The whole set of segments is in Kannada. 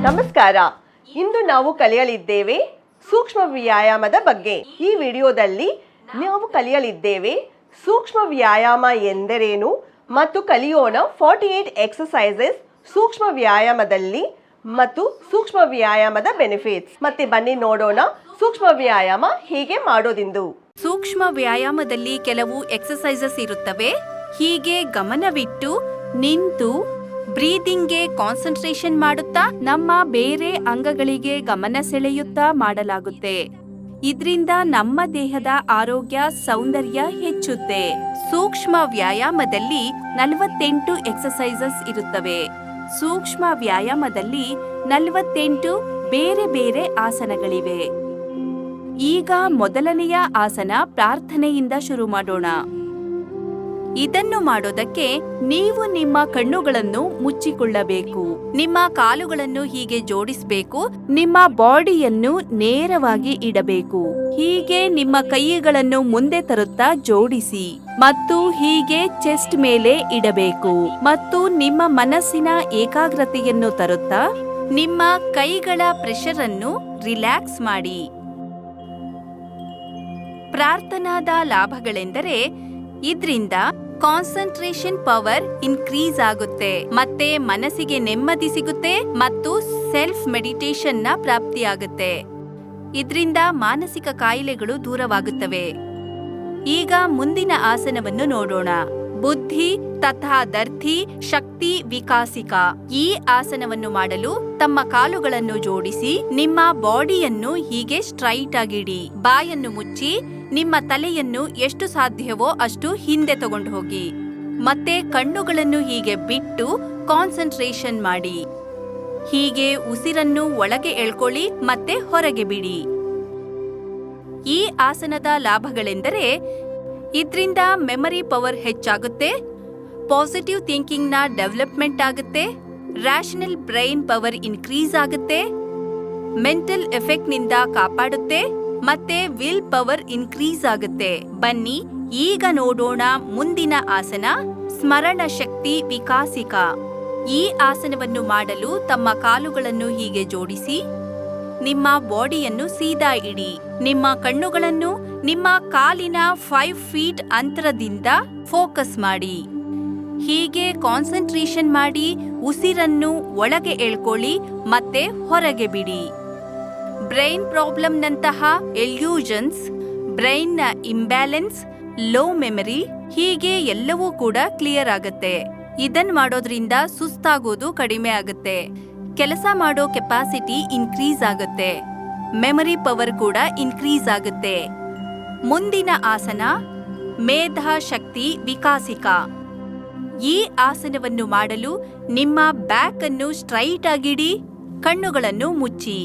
ನಮಸ್ಕಾರ. ಇಂದು ನಾವು ಕಲಿಯಲಿದ್ದೇವೆ ಸೂಕ್ಷ್ಮ ವ್ಯಾಯಾಮದ ಬಗ್ಗೆ. ಈ ವಿಡಿಯೋದಲ್ಲಿ ನಾವು ಕಲಿಯಲಿದ್ದೇವೆ ಸೂಕ್ಷ್ಮ ವ್ಯಾಯಾಮ ಎಂದರೇನು ಮತ್ತು ಕಲಿಯೋಣ 48 ಎಕ್ಸರ್ಸೈಸಸ್ ಸೂಕ್ಷ್ಮ ವ್ಯಾಯಾಮದಲ್ಲಿ ಮತ್ತು ಸೂಕ್ಷ್ಮ ವ್ಯಾಯಾಮದ ಬೆನಿಫಿಟ್ಸ್. ಮತ್ತೆ ಬನ್ನಿ ನೋಡೋಣ ಸೂಕ್ಷ್ಮ ವ್ಯಾಯಾಮ ಹೇಗೆ ಮಾಡೋದೆಂದು. ಸೂಕ್ಷ್ಮ ವ್ಯಾಯಾಮದಲ್ಲಿ ಕೆಲವು ಎಕ್ಸರ್ಸೈಸಸ್ ಇರುತ್ತವೆ. ಹೀಗೆ ಗಮನವಿಟ್ಟು ನಿಂತು ಬ್ರೀದಿಂಗ್ಗೆ ಕಾನ್ಸಂಟ್ರೇಷನ್ ಮಾಡುತ್ತಾ ನಮ್ಮ ಬೇರೆ ಅಂಗಗಳಿಗೆ ಗಮನ ಸೆಳೆಯುತ್ತಾ ಮಾಡಲಾಗುತ್ತೆ. ಇದರಿಂದ ನಮ್ಮ ದೇಹದ ಆರೋಗ್ಯ ಸೌಂದರ್ಯ ಹೆಚ್ಚುತ್ತೆ. ಸೂಕ್ಷ್ಮ ವ್ಯಾಯಾಮದಲ್ಲಿ 48 ಎಕ್ಸರ್ಸೈಸಸ್ ಇರುತ್ತವೆ. ಸೂಕ್ಷ್ಮ ವ್ಯಾಯಾಮದಲ್ಲಿ 48 ಬೇರೆ ಬೇರೆ ಆಸನಗಳಿವೆ. ಈಗ ಮೊದಲನೆಯ ಆಸನ ಪ್ರಾರ್ಥನೆಯಿಂದ ಶುರು ಮಾಡೋಣ. ಇದನ್ನು ಮಾಡೋದಕ್ಕೆ ನೀವು ನಿಮ್ಮ ಕಣ್ಣುಗಳನ್ನು ಮುಚ್ಚಿಕೊಳ್ಳಬೇಕು. ನಿಮ್ಮ ಕಾಲುಗಳನ್ನು ಹೀಗೆ ಜೋಡಿಸಬೇಕು. ನಿಮ್ಮ ಬಾಡಿಯನ್ನು ನೇರವಾಗಿ ಇಡಬೇಕು. ಹೀಗೆ ನಿಮ್ಮ ಕೈಗಳನ್ನು ಮುಂದೆ ತರುತ್ತಾ ಜೋಡಿಸಿ ಮತ್ತು ಹೀಗೆ ಚೆಸ್ಟ್ ಮೇಲೆ ಇಡಬೇಕು. ಮತ್ತು ನಿಮ್ಮ ಮನಸ್ಸಿನ ಏಕಾಗ್ರತೆಯನ್ನು ತರುತ್ತಾ ನಿಮ್ಮ ಕೈಗಳ ಪ್ರೆಷರ್ ಅನ್ನು ರಿಲ್ಯಾಕ್ಸ್ ಮಾಡಿ. ಪ್ರಾರ್ಥನಾದ ಲಾಭಗಳೆಂದರೆ ಇದರಿಂದ ಕಾನ್ಸಂಟ್ರೇಷನ್ ಪವರ್ ಇನ್ಕ್ರೀಸ್ ಆಗುತ್ತೆ, ಮತ್ತೆ ಮನಸ್ಸಿಗೆ ನೆಮ್ಮದಿ ಸಿಗುತ್ತೆ ಮತ್ತು ಸೆಲ್ಫ್ ಮೆಡಿಟೇಷನ್ ನ ಪ್ರಾಪ್ತಿಯಾಗುತ್ತೆ. ಇದರಿಂದ ಮಾನಸಿಕ ಕಾಯಿಲೆಗಳು ದೂರವಾಗುತ್ತವೆ. ಈಗ ಮುಂದಿನ ಆಸನವನ್ನು ನೋಡೋಣ. ಬುದ್ಧಿ ತಥಾ ದರ್ಧಿ ಶಕ್ತಿ ವಿಕಾಸಿಕ. ಈ ಆಸನವನ್ನು ಮಾಡಲು ತಮ್ಮ ಕಾಲುಗಳನ್ನು ಜೋಡಿಸಿ ನಿಮ್ಮ ಬಾಡಿಯನ್ನು ಹೀಗೆ ಸ್ಟ್ರೈಟ್ ಆಗಿಡಿ. ಬಾಯನ್ನು ಮುಚ್ಚಿ ನಿಮ್ಮ ತಲೆಯನ್ನು ಎಷ್ಟು ಸಾಧ್ಯವೋ ಅಷ್ಟು ಹಿಂದೆ ತಗೊಂಡು ಹೋಗಿ. ಮತ್ತೆ ಕಣ್ಣುಗಳನ್ನು ಹೀಗೆ ಬಿಟ್ಟು ಕಾನ್ಸಂಟ್ರೇಷನ್ ಮಾಡಿ. ಹೀಗೆ ಉಸಿರನ್ನು ಒಳಗೆ ಎಳ್ಕೊಳ್ಳಿ ಮತ್ತೆ ಹೊರಗೆ ಬಿಡಿ. ಈ ಆಸನದ ಲಾಭಗಳೆಂದರೆ ಇದರಿಂದ ಮೆಮರಿ ಪವರ್ ಹೆಚ್ಚಾಗುತ್ತೆ, ಪಾಸಿಟಿವ್ ಥಿಂಕಿಂಗ್ ನ ಡೆವಲಪ್ಮೆಂಟ್ ಆಗುತ್ತೆ, ರ್ಯಾಷನಲ್ ಬ್ರೈನ್ ಪವರ್ ಇನ್ಕ್ರೀಸ್ ಆಗುತ್ತೆ, ಮೆಂಟಲ್ ಎಫೆಕ್ಟ್ ನಿಂದ ಕಾಪಾಡುತ್ತೆ ಮತ್ತೆ ವಿಲ್ ಪವರ್ ಇನ್ಕ್ರೀಸ್ ಆಗುತ್ತೆ. ಬನ್ನಿ ಈಗ ನೋಡೋಣ ಮುಂದಿನ ಆಸನ ಸ್ಮರಣ ಶಕ್ತಿ ವಿಕಾಸಿಕ. ಈ ಆಸನವನ್ನು ಮಾಡಲು ತಮ್ಮ ಕಾಲುಗಳನ್ನು ಹೀಗೆ ಜೋಡಿಸಿ ನಿಮ್ಮ ಬಾಡಿಯನ್ನು ಸೀದಾ ಇಡಿ. ನಿಮ್ಮ ಕಣ್ಣುಗಳನ್ನು ನಿಮ್ಮ ಕಾಲಿನ 5 ಫೀಟ್ ಅಂತರದಿಂದ ಫೋಕಸ್ ಮಾಡಿ. ಹೀಗೆ ಕಾನ್ಸಂಟ್ರೇಷನ್ ಮಾಡಿ ಉಸಿರನ್ನು ಒಳಗೆ ಎಳ್ಕೊಳ್ಳಿ ಮತ್ತೆ ಹೊರಗೆ ಬಿಡಿ. ಬ್ರೈನ್ ಪ್ರಾಬ್ಲಮ್ ನಂತಹ ಎಲ್ಯೂಷನ್ಸ್, ಬ್ರೈನ್ ನ ಇಂಬ್ಯಾಲೆನ್ಸ್, ಲೋ ಮೆಮರಿ ಹೀಗೆ ಎಲ್ಲವೂ ಕೂಡ ಕ್ಲಿಯರ್ ಆಗುತ್ತೆ. ಇದನ್ ಮಾಡೋದ್ರಿಂದ ಸುಸ್ತಾಗೋದು ಕಡಿಮೆ ಆಗುತ್ತೆ, ಕೆಲಸ ಮಾಡೋ ಕೆಪಾಸಿಟಿ ಇನ್ಕ್ರೀಸ್ ಆಗುತ್ತೆ, ಮೆಮರಿ ಪವರ್ ಕೂಡ ಇನ್ಕ್ರೀಸ್ ಆಗುತ್ತೆ. ಮುಂದಿನ ಆಸನ ಮೇಧಾ ಶಕ್ತಿ ವಿಕಾಸಿಕ. ಈ ಆಸನವನ್ನು ಮಾಡಲು ನಿಮ್ಮ ಬ್ಯಾಕ್ ಅನ್ನು ಸ್ಟ್ರೈಟ್ ಆಗಿಡಿ. ಕಣ್ಣುಗಳನ್ನು ಮುಚ್ಚಿ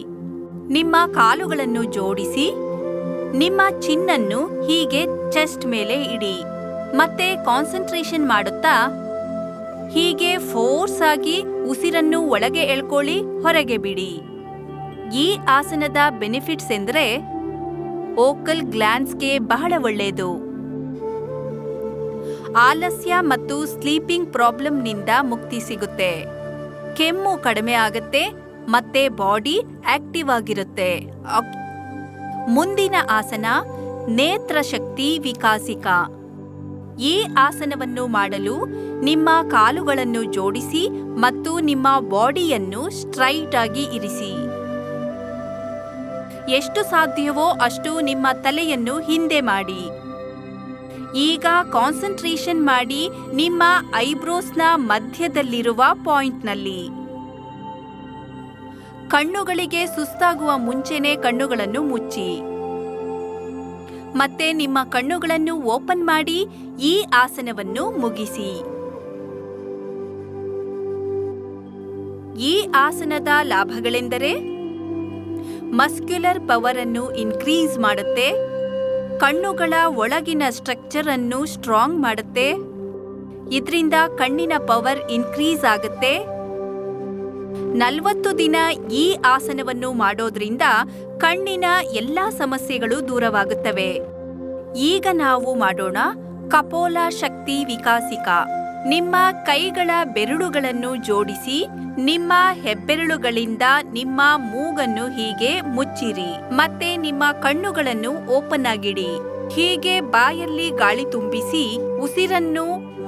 ನಿಮ್ಮ ಕಾಲುಗಳನ್ನು ಜೋಡಿಸಿ ನಿಮ್ಮ ಚಿನ್ನನ್ನು ಹೀಗೆ ಚೆಸ್ಟ್ ಮೇಲೆ ಇಡಿ. ಮತ್ತೆ ಕಾನ್ಸಂಟ್ರೇಷನ್ ಮಾಡುತ್ತಾ ಹೀಗೆ ಫೋರ್ಸ್ ಆಗಿ ಉಸಿರನ್ನು ಒಳಗೆ ಎಳ್ಕೊಳ್ಳಿ, ಹೊರಗೆ ಬಿಡಿ. ಈ ಆಸನದ ಬೆನಿಫಿಟ್ಸ್ ಎಂದರೆ ಓಕಲ್ ಗ್ಲ್ಯಾಂಡ್ಸ್ಗೆ ಬಹಳ ಒಳ್ಳೆಯದು. ಆಲಸ್ಯ ಮತ್ತು ಸ್ಲೀಪಿಂಗ್ ಪ್ರಾಬ್ಲಮ್ನಿಂದ ಮುಕ್ತಿ ಸಿಗುತ್ತೆ, ಕೆಮ್ಮು ಕಡಿಮೆ ಆಗುತ್ತೆ ಮತ್ತೆ ಬಾಡಿ ಆಕ್ಟಿವ್ ಆಗಿರುತ್ತೆ. ಮುಂದಿನ ಆಸನ ನೇತ್ರ ಶಕ್ತಿ ವಿಕಾಸಿಕ. ಈ ಆಸನವನ್ನು ಮಾಡಲು ನಿಮ್ಮ ಕಾಲುಗಳನ್ನು ಜೋಡಿಸಿ ಮತ್ತು ನಿಮ್ಮ ಬಾಡಿಯನ್ನು ಸ್ಟ್ರೈಟ್ ಆಗಿ ಇರಿಸಿ. ಎಷ್ಟು ಸಾಧ್ಯವೋ ಅಷ್ಟು ನಿಮ್ಮ ತಲೆಯನ್ನು ಹಿಂದೆ ಮಾಡಿ. ಈಗ ಕಾನ್ಸಂಟ್ರೇಷನ್ ಮಾಡಿ ನಿಮ್ಮ ಐಬ್ರೋಸ್ನ ಮಧ್ಯದಲ್ಲಿರುವ ಪಾಯಿಂಟ್ನಲ್ಲಿ. ಕಣ್ಣುಗಳಿಗೆ ಸುಸ್ತಾಗುವ ಮುಂಚೆನೆ ಕಣ್ಣುಗಳನ್ನು ಮುಚ್ಚಿ ಮತ್ತೆ ನಿಮ್ಮ ಕಣ್ಣುಗಳನ್ನು ಓಪನ್ ಮಾಡಿ ಈ ಆಸನವನ್ನು ಮುಗಿಸಿ. ಈ ಆಸನದ ಲಾಭಗಳೆಂದರೆ ಮಸ್ಕ್ಯುಲರ್ ಪವರ್ ಅನ್ನು ಇನ್ಕ್ರೀಸ್ ಮಾಡುತ್ತೆ, ಕಣ್ಣುಗಳ ಒಳಗಿನ ಸ್ಟ್ರಕ್ಚರ್ ಅನ್ನು ಸ್ಟ್ರಾಂಗ್ ಮಾಡುತ್ತೆ, ಇದರಿಂದ ಕಣ್ಣಿನ ಪವರ್ ಇನ್ಕ್ರೀಸ್ ಆಗುತ್ತೆ. 40 ದಿನ ಈ ಆಸನವನ್ನು ಮಾಡೋದ್ರಿಂದ ಕಣ್ಣಿನ ಎಲ್ಲಾ ಸಮಸ್ಯೆಗಳು ದೂರವಾಗುತ್ತವೆ. ಈಗ ನಾವು ಮಾಡೋಣ ಕಪೋಲ ಶಕ್ತಿ ವಿಕಾಸಿಕ. ನಿಮ್ಮ ಕೈಗಳ ಬೆರಳುಗಳನ್ನು ಜೋಡಿಸಿ ನಿಮ್ಮ ಹೆಬ್ಬೆರಳುಗಳಿಂದ ನಿಮ್ಮ ಮೂಗನ್ನು ಹೀಗೆ ಮುಚ್ಚಿರಿ. ಮತ್ತೆ ನಿಮ್ಮ ಕಣ್ಣುಗಳನ್ನು ಓಪನ್ ಆಗಿಡಿ. ಹೀಗೆ ಬಾಯಲ್ಲಿ ಗಾಳಿ ತುಂಬಿಸಿ ಉಸಿರನ್ನು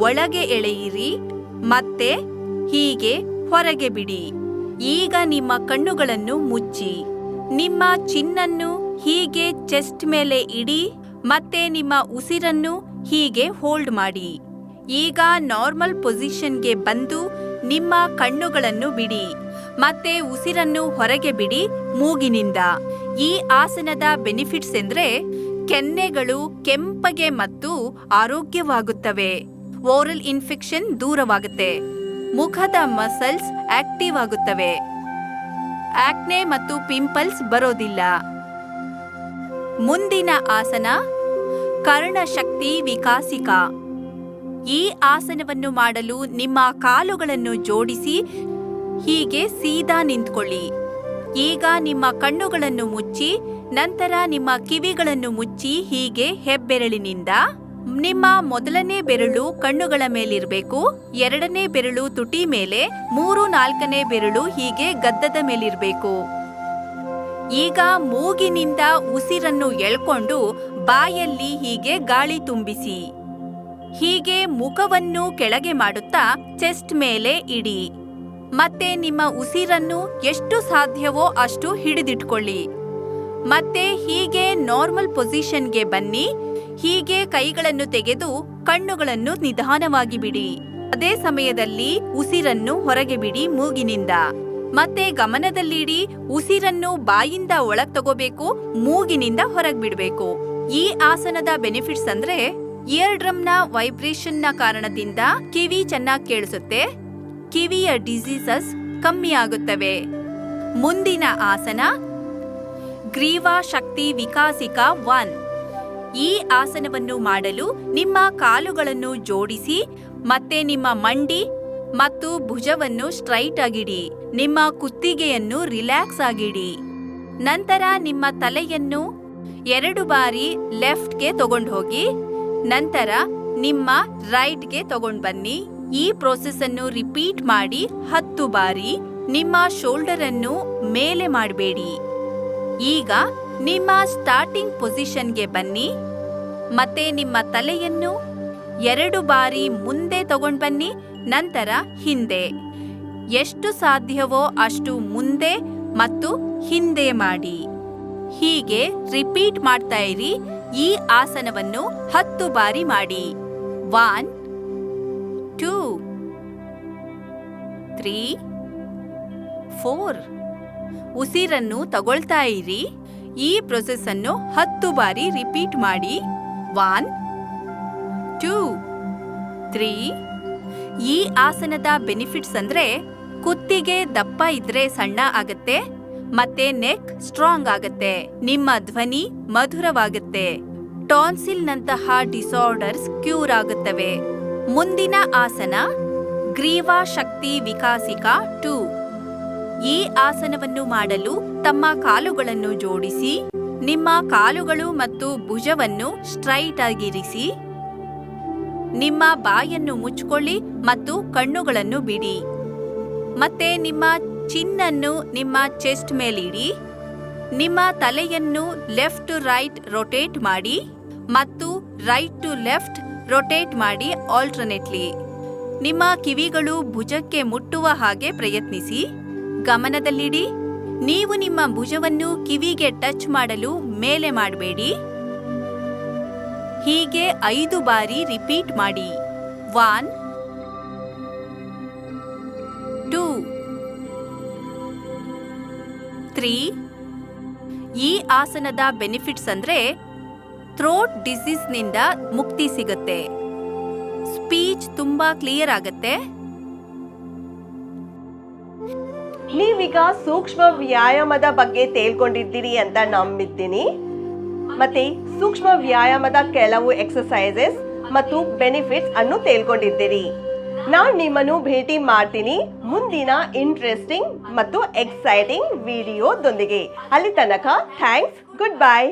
ಒಳಗೆ ಎಳೆಯಿರಿ ಮತ್ತೆ ಹೀಗೆ ಹೊರಗೆ ಬಿಡಿ. ಈಗ ನಿಮ್ಮ ಕಣ್ಣುಗಳನ್ನು ಮುಚ್ಚಿ ನಿಮ್ಮ ಚಿನ್ನನ್ನು ಹೀಗೆ ಚೆಸ್ಟ್ ಮೇಲೆ ಇಡಿ ಮತ್ತೆ ನಿಮ್ಮ ಉಸಿರನ್ನು ಹೀಗೆ ಹೋಲ್ಡ್ ಮಾಡಿ. ಈಗ ನಾರ್ಮಲ್ ಪೊಸಿಷನ್ಗೆ ಬಂದು ನಿಮ್ಮ ಕಣ್ಣುಗಳನ್ನು ಬಿಡಿ ಮತ್ತೆ ಉಸಿರನ್ನು ಹೊರಗೆ ಬಿಡಿ ಮೂಗಿನಿಂದ. ಈ ಆಸನದ ಬೆನಿಫಿಟ್ಸ್ ಎಂದ್ರೆ ಕೆನ್ನೆಗಳು ಕೆಂಪಗೆ ಮತ್ತು ಆರೋಗ್ಯವಾಗುತ್ತವೆ. Oral infection ದೂರವಾಗುತ್ತೆ. ಮುಖದ ಮಸಲ್ಸ್ ಆಕ್ಟಿವ್ ಆಗುತ್ತವೆ. ಆಕ್ನೆ ಮತ್ತು ಪಿಂಪಲ್ಸ್ ಬರೋದಿಲ್ಲ. ಮುಂದಿನ ಆಸನ ಕರ್ಣಶಕ್ತಿ ವಿಕಾಸಿಕ. ಈ ಆಸನವನ್ನು ಮಾಡಲು ನಿಮ್ಮ ಕಾಲುಗಳನ್ನು ಜೋಡಿಸಿ ಹೀಗೆ ಸೀದಾ ನಿಂತ್ಕೊಳ್ಳಿ. ಈಗ ನಿಮ್ಮ ಕಣ್ಣುಗಳನ್ನು ಮುಚ್ಚಿ ನಂತರ ನಿಮ್ಮ ಕಿವಿಗಳನ್ನು ಮುಚ್ಚಿ ಹೀಗೆ ಹೆಬ್ಬೆರಳಿನಿಂದ ನಿಮ್ಮ ಮೊದಲನೇ ಬೆರಳು ಕಣ್ಣುಗಳ ಮೇಲಿರಬೇಕು, ಎರಡನೇ ಬೆರಳು ತುಟಿ ಮೇಲೆ, 3, 4ನೇ ಬೆರಳು ಹೀಗೆ ಗದ್ದದ ಮೇಲಿರಬೇಕು. ಈಗ ಮೂಗಿನಿಂದ ಉಸಿರನ್ನು ಎಳ್ಕೊಂಡು ಬಾಯಲ್ಲಿ ಹೀಗೆ ಗಾಳಿ ತುಂಬಿಸಿ. ಹೀಗೆ ಮುಖವನ್ನು ಕೆಳಗೆ ಮಾಡುತ್ತಾ ಚೆಸ್ಟ್ ಮೇಲೆ ಇಡಿ. ಮತ್ತೆ ನಿಮ್ಮ ಉಸಿರನ್ನು ಎಷ್ಟು ಸಾಧ್ಯವೋ ಅಷ್ಟು ಹಿಡಿದಿಟ್ಕೊಳ್ಳಿ. ಮತ್ತೆ ಹೀಗೆ ನಾರ್ಮಲ್ ಪೊಸಿಷನ್ಗೆ ಬನ್ನಿ. ಹೀಗೆ ಕೈಗಳನ್ನು ತೆಗೆದು ಕಣ್ಣುಗಳನ್ನು ನಿಧಾನವಾಗಿ ಬಿಡಿ. ಅದೇ ಸಮಯದಲ್ಲಿ ಉಸಿರನ್ನು ಹೊರಗೆ ಬಿಡಿ ಮೂಗಿನಿಂದ. ಮತ್ತೆ ಗಮನದಲ್ಲಿಡಿ, ಉಸಿರನ್ನು ಬಾಯಿಂದ ಒಳಗ್ ತಗೋಬೇಕು, ಮೂಗಿನಿಂದ ಹೊರಗ್ ಬಿಡಬೇಕು. ಈ ಆಸನದ ಬೆನಿಫಿಟ್ಸ್ ಅಂದ್ರೆ ಇಯರ್ ಡ್ರಮ್ ನ ವೈಬ್ರೇಷನ್ ನ ಕಾರಣದಿಂದ ಕಿವಿ ಚೆನ್ನಾಗಿ ಕೇಳಿಸುತ್ತೆ, ಕಿವಿಯ ಡಿಸೀಸಸ್ ಕಮ್ಮಿ ಆಗುತ್ತವೆ. ಮುಂದಿನ ಆಸನ ಗ್ರೀವಾ ಶಕ್ತಿ ವಿಕಾಸಿಕ 1. ಈ ಆಸನವನ್ನು ಮಾಡಲು ನಿಮ್ಮ ಕಾಲುಗಳನ್ನು ಜೋಡಿಸಿ ಮತ್ತೆ ನಿಮ್ಮ ಮಂಡಿ ಮತ್ತು ಭುಜವನ್ನು ಸ್ಟ್ರೈಟ್ ಆಗಿಡಿ. ನಿಮ್ಮ ಕುತ್ತಿಗೆಯನ್ನು ರಿಲ್ಯಾಕ್ಸ್ ಆಗಿಡಿ. ನಂತರ ನಿಮ್ಮ ತಲೆಯನ್ನು 2 ಬಾರಿ ಲೆಫ್ಟ್ಗೆ ತಗೊಂಡು ಹೋಗಿ ನಂತರ ನಿಮ್ಮ ರೈಟ್ಗೆ ತಗೊಂಡು ಬನ್ನಿ. ಈ ಪ್ರೋಸೆಸ್ ಅನ್ನು ರಿಪೀಟ್ ಮಾಡಿ 10 ಬಾರಿ. ನಿಮ್ಮ ಶೋಲ್ಡರ್ ಅನ್ನು ಮೇಲೆ ಮಾಡಬೇಡಿ. ಈಗ ನಿಮ್ಮ ಸ್ಟಾರ್ಟಿಂಗ್ ಪೊಸಿಷನ್ಗೆ ಬನ್ನಿ. ಮತ್ತೆ ನಿಮ್ಮ ತಲೆಯನ್ನು 2 ಬಾರಿ ಮುಂದೆ ತಗೊಂಡು ಬನ್ನಿ, ನಂತರ ಹಿಂದೆ. ಎಷ್ಟು ಸಾಧ್ಯವೋ ಅಷ್ಟು ಮುಂದೆ ಮತ್ತು ಹಿಂದೆ ಮಾಡಿ. ಹೀಗೆ ರಿಪೀಟ್ ಮಾಡ್ತಾ ಇರಿ. ಈ ಆಸನವನ್ನು 10 ಬಾರಿ ಮಾಡಿ. 1, 2, 3, 4. ಉಸಿರನ್ನು ತಗೊಳ್ತಾ ಇರಿ. ಈ ಪ್ರೊಸೆಸ್ ಅನ್ನು 10 ಬಾರಿ ರಿಪೀಟ್ ಮಾಡಿ. 1, 2, 3. ಈ ಆಸನದ ಬೆನಿಫಿಟ್ಸ್ ಅಂದ್ರೆ ಕುತ್ತಿಗೆ ದಪ್ಪ ಇದ್ರೆ ಸಣ್ಣ ಆಗತ್ತೆ ಮತ್ತೆ ನೆಕ್ ಸ್ಟ್ರಾಂಗ್ ಆಗತ್ತೆ. ನಿಮ್ಮ ಧ್ವನಿ ಮಧುರವಾಗುತ್ತೆ. ಟಾನ್ಸಿಲ್ ನಂತಹ ಡಿಸಾರ್ಡರ್ಸ್ ಕ್ಯೂರ್ ಆಗುತ್ತವೆ. ಮುಂದಿನ ಆಸನ ಗ್ರೀವಾ ಶಕ್ತಿ ವಿಕಾಸಿಕ 2. ಈ ಆಸನವನ್ನು ಮಾಡಲು ತಮ್ಮ ಕಾಲುಗಳನ್ನು ಜೋಡಿಸಿ ನಿಮ್ಮ ಕಾಲುಗಳು ಮತ್ತು ಭುಜವನ್ನು ಸ್ಟ್ರೈಟ್ ಆಗಿರಿಸಿ. ನಿಮ್ಮ ಬಾಯನ್ನು ಮುಚ್ಚಿಕೊಳ್ಳಿ ಮತ್ತು ಕಣ್ಣುಗಳನ್ನು ಬಿಡಿ. ಮತ್ತೆ ನಿಮ್ಮ ಚಿನ್ನನ್ನು ನಿಮ್ಮ ಚೆಸ್ಟ್ ಮೇಲಿಡಿ. ನಿಮ್ಮ ತಲೆಯನ್ನು ಲೆಫ್ಟ್ ಟು ರೈಟ್ ರೊಟೇಟ್ ಮಾಡಿ ಮತ್ತು ರೈಟ್ ಟು ಲೆಫ್ಟ್ ರೊಟೇಟ್ ಮಾಡಿ ಆಲ್ಟರ್ನೇಟ್ಲಿ. ನಿಮ್ಮ ಕಿವಿಗಳು ಭುಜಕ್ಕೆ ಮುಟ್ಟುವ ಹಾಗೆ ಪ್ರಯತ್ನಿಸಿ. ಗಮನದಲ್ಲಿಡಿ, ನೀವು ನಿಮ್ಮ ಭುಜವನ್ನು ಕಿವಿಗೆ ಟಚ್ ಮಾಡಲು ಮೇಲೆ ಮಾಡಬೇಡಿ. ಹೀಗೆ 5 ಬಾರಿ ರಿಪೀಟ್ ಮಾಡಿ. 1, 2, 3. ಈ ಆಸನದ ಬೆನಿಫಿಟ್ಸ್ ಅಂದ್ರೆ ಥ್ರೋಟ್ ಡಿಸೀಸ್ ನಿಂದ ಮುಕ್ತಿ ಸಿಗುತ್ತೆ. ಸ್ಪೀಚ್ ತುಂಬಾ ಕ್ಲಿಯರ್ ಆಗತ್ತೆ. ನೀವೀಗ ಸೂಕ್ಷ್ಮ ವ್ಯಾಯಾಮದ ಬಗ್ಗೆ ತಿಳ್ಕೊಂಡಿದ್ದೀರಿ ಅಂತ ನಂಬಿದ್ದೀನಿ. ಮತ್ತೆ ಸೂಕ್ಷ್ಮ ವ್ಯಾಯಾಮದ ಕೆಲವು ಎಕ್ಸರ್ಸೈಸಸ್ ಮತ್ತು ಬೆನಿಫಿಟ್ಸ್ ಅನ್ನು ತಿಳ್ಕೊಂಡಿದ್ದೀರಿ. ನಾನು ನಿಮ್ಮನ್ನು ಭೇಟಿ ಮಾಡ್ತೀನಿ ಮುಂದಿನ ಇಂಟ್ರೆಸ್ಟಿಂಗ್ ಮತ್ತು ಎಕ್ಸೈಟಿಂಗ್ ವಿಡಿಯೋದೊಂದಿಗೆ. ಅಲ್ಲಿ ತನಕ ಥ್ಯಾಂಕ್ಸ್, ಗುಡ್ ಬೈ.